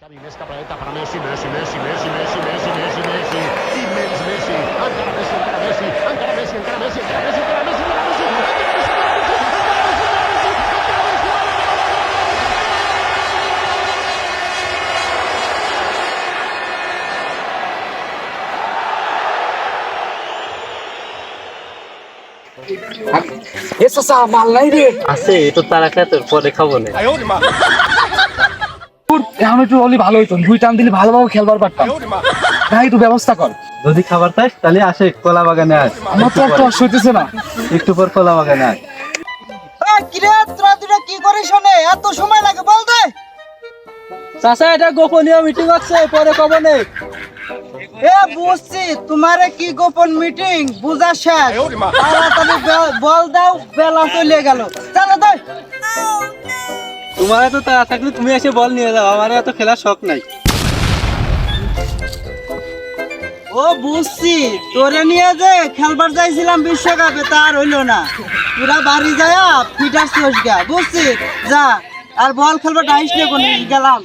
Xavi més cap a dreta per a Messi, Messi, Messi, Messi, Messi, Messi, Messi, Messi, immens Messi, encara Messi, encara Messi, encara Messi, encara Messi, encara Messi, encara Messi, encara Messi, encara Messi, চাচা মাল নাই রে। আছে তো তারা খেয়ে তোর পরে খাবো না। এখন একটু হলে ভালো হইতো, দুই টান দিলে ভালোভাবে খেলবার পারতাম। তাই একটু ব্যবস্থা কর। যদি খাবার চাস তাহলে আসে কলা বাগানে আস, আমার তো আর তর্স হইতেছে না। একটু পর কলা বাগানে আস। কিরে তোরা দুটো কি করিস শোনে এত সময় লাগে বলতে? চাচা এটা গোপনীয় মিটিং হচ্ছে, পরে কবে নেই। এ বুঝছি তোমারে কি গোপন মিটিং বুঝা শেষ। তাড়াতাড়ি বল দাও, বেলা চলে গেল। চলো দে। তোমার তো তাড়া থাকলে তুমি এসে বল নিয়ে যাও, আমার এত খেলার শখ নাই। ও বুঝছি, তোরে নিয়ে যে খেলবার যাইছিলাম বিশ্বকাপে তা আর হইলো না। পুরা বাড়ি যায় ফিটার চোষ গা, বুঝছি। যা আর বল খেলবার ডাইস নিয়ে কোন গেলাম।